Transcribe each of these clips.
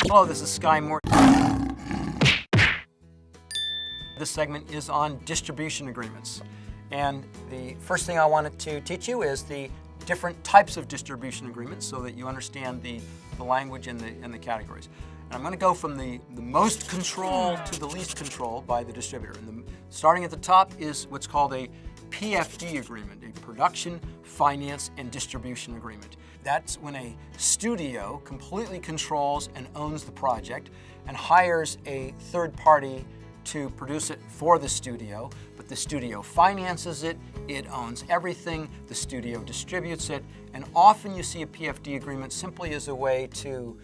Hello, this is Sky Moore. This segment is on distribution agreements. And the first thing I wanted to teach you is the different types of distribution agreements so that you understand the language and the categories. And I'm going to go from the most control to the least control by the distributor. And starting at the top is what's called a PFD agreement, a production, finance, and distribution agreement. That's when a studio completely controls and owns the project and hires a third party to produce it for the studio, but the studio finances it, it owns everything, the studio distributes it, and often you see a PFD agreement simply as a way to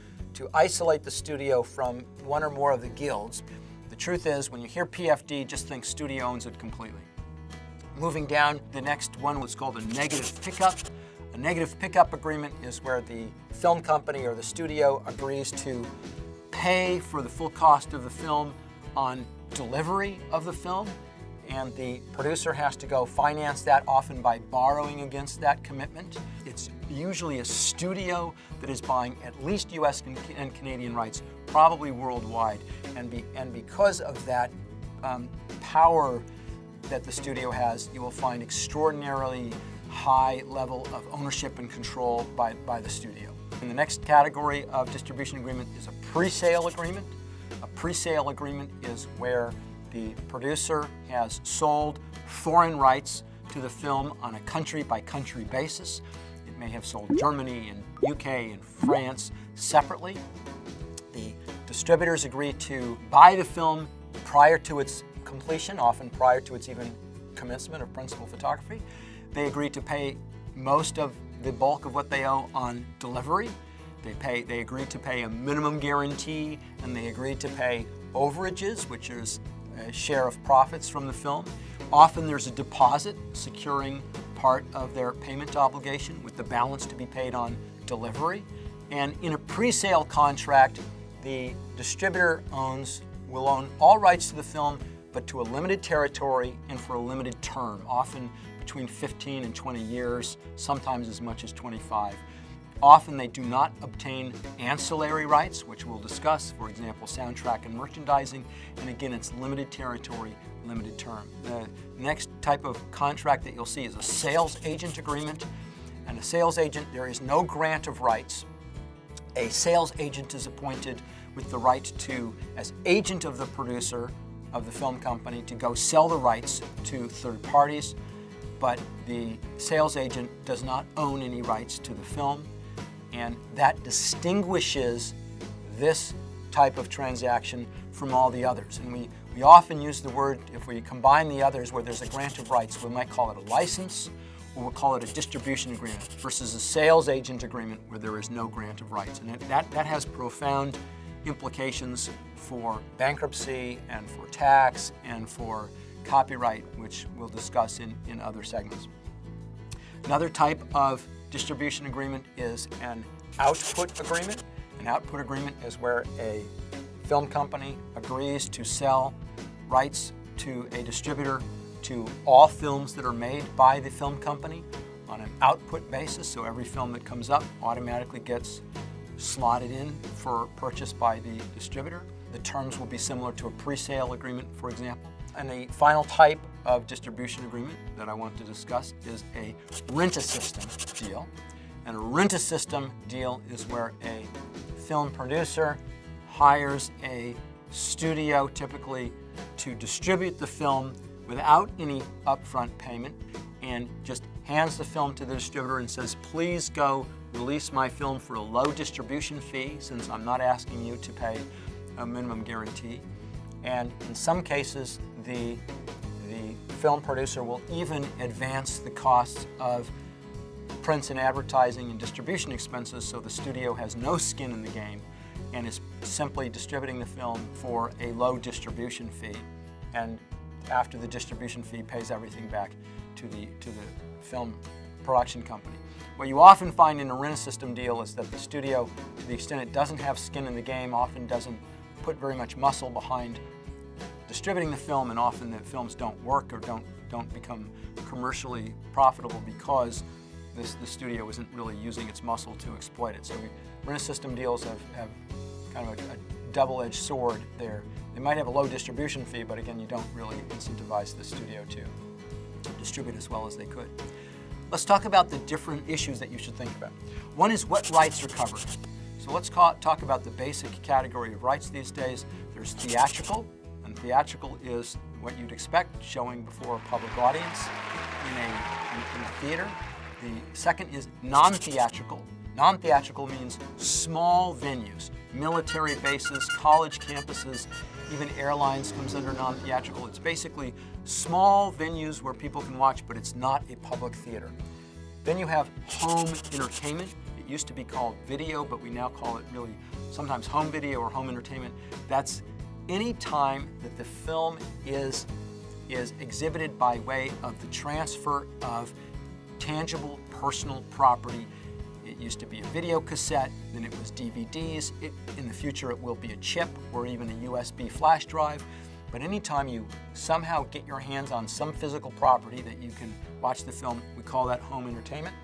isolate the studio from one or more of the guilds. The truth is, when you hear PFD, just think studio owns it completely. Moving down, the next one was called a negative pickup. A negative pickup agreement is where the film company or the studio agrees to pay for the full cost of the film on delivery of the film, and the producer has to go finance that, often by borrowing against that commitment. It's usually a studio that is buying at least US and Canadian rights, probably worldwide, and because of that power that the studio has, you will find extraordinarily high level of ownership and control by the studio. And the next category of distribution agreement is a pre-sale agreement. A pre-sale agreement is where the producer has sold foreign rights to the film on a country-by-country basis. It may have sold Germany and UK and France separately. The distributors agree to buy the film prior to its completion, often prior to its even commencement of principal photography. They agree to pay most of the bulk of what they owe on delivery. They agree to pay a minimum guarantee, and they agree to pay overages, which is a share of profits from the film. Often there's a deposit securing part of their payment obligation, with the balance to be paid on delivery. And in a pre-sale contract, the distributor will own all rights to the film, but to a limited territory and for a limited term, often between 15 and 20 years, sometimes as much as 25. Often they do not obtain ancillary rights, which we'll discuss, for example, soundtrack and merchandising, and again, it's limited territory, limited term. The next type of contract that you'll see is a sales agent agreement. And a sales agent, there is no grant of rights. A sales agent is appointed with the right to, as agent of the producer of the film company, to go sell the rights to third parties, but the sales agent does not own any rights to the film. And that distinguishes this type of transaction from all the others. And we often use the word, if we combine the others where there's a grant of rights, we might call it a license, or we'll call it a distribution agreement, versus a sales agent agreement where there is no grant of rights. And that has profound implications for bankruptcy and for tax and for copyright, which we'll discuss in other segments. Another type of distribution agreement is an output agreement. An output agreement is where a film company agrees to sell rights to a distributor to all films that are made by the film company on an output basis. So every film that comes up automatically gets slotted in for purchase by the distributor. The terms will be similar to a pre-sale agreement, for example. And the final type of distribution agreement that I want to discuss is a rent-a-system deal. And a rent-a-system deal is where a film producer hires a studio, typically, to distribute the film without any upfront payment, and just hands the film to the distributor and says, please go release my film for a low distribution fee, since I'm not asking you to pay a minimum guarantee. And in some cases, the film producer will even advance the costs of prints and advertising and distribution expenses, so the studio has no skin in the game and is simply distributing the film for a low distribution fee, and after the distribution fee pays everything back to the film production company. What you often find in a rent-a-system deal is that the studio, to the extent it doesn't have skin in the game, often doesn't put very much muscle behind distributing the film, and often the films don't work or don't become commercially profitable because the studio isn't really using its muscle to exploit it. So rent-a-system deals have kind of a double-edged sword there. They might have a low distribution fee, but again, you don't really incentivize the studio to distribute as well as they could. Let's talk about the different issues that you should think about. One is what rights are covered. So let's talk about the basic category of rights these days. There's theatrical, and theatrical is what you'd expect, showing before a public audience in a theater. The second is non-theatrical. Non-theatrical means small venues, military bases, college campuses, even airlines comes under non-theatrical. It's basically small venues where people can watch, but it's not a public theater. Then you have home entertainment. It used to be called video, but we now call it really sometimes home video or home entertainment. That's any time that the film is exhibited by way of the transfer of tangible personal property. It used to be a video cassette, then it was DVDs. In the future it will be a chip or even a USB flash drive. But anytime you somehow get your hands on some physical property that you can watch the film, we call that home entertainment.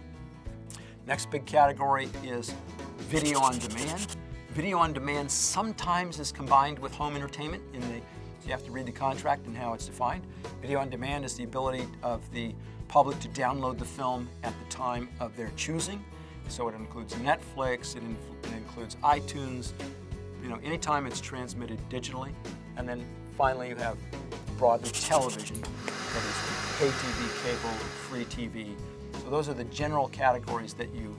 Next big category is video on demand. Video on demand sometimes is combined with home entertainment so you have to read the contract and how it's defined. Video on demand is the ability of the public to download the film at the time of their choosing. So it includes Netflix, it includes iTunes, anytime it's transmitted digitally. And then finally you have broadly television, that is pay TV, cable, free TV. So those are the general categories that you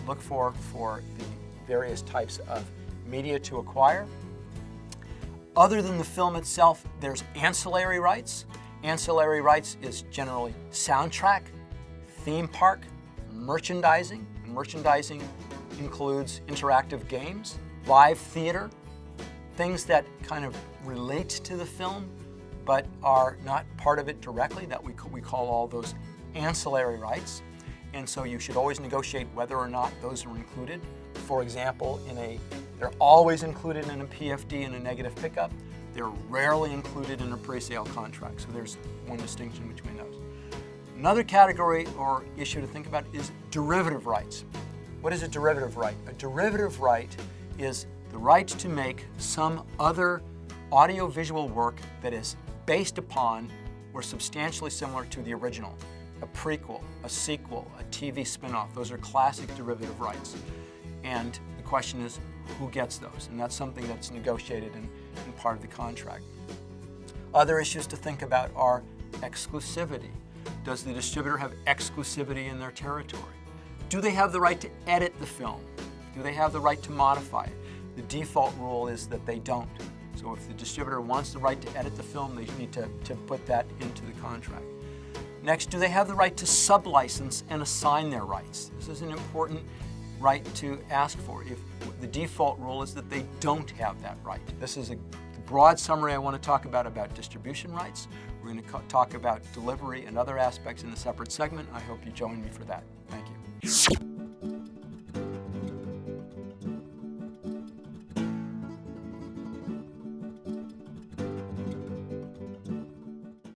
look for the various types of media to acquire. Other than the film itself, there's ancillary rights. Ancillary rights is generally soundtrack, theme park, merchandising. And merchandising includes interactive games, live theater, things that kind of relate to the film but are not part of it directly, that we call all those ancillary rights. And so you should always negotiate whether or not those are included. For example, they're always included in a PFD and a negative pickup. They're rarely included in a pre-sale contract. So there's one distinction between those. Another category or issue to think about is derivative rights. What is a derivative right? A derivative right is the right to make some other audiovisual work that is based upon or substantially similar to the original. A prequel, a sequel, a TV spin-off. Those are classic derivative rights. And the question is, who gets those? And that's something that's negotiated in part of the contract. Other issues to think about are exclusivity. Does the distributor have exclusivity in their territory? Do they have the right to edit the film? Do they have the right to modify it? The default rule is that they don't. So if the distributor wants the right to edit the film, they need to put that into the contract. Next, do they have the right to sublicense and assign their rights? This is an important right to ask for. If the default rule is that they don't have that right. This is a broad summary I want to talk about distribution rights. We're going to talk about delivery and other aspects in a separate segment. I hope you join me for that. Thank you.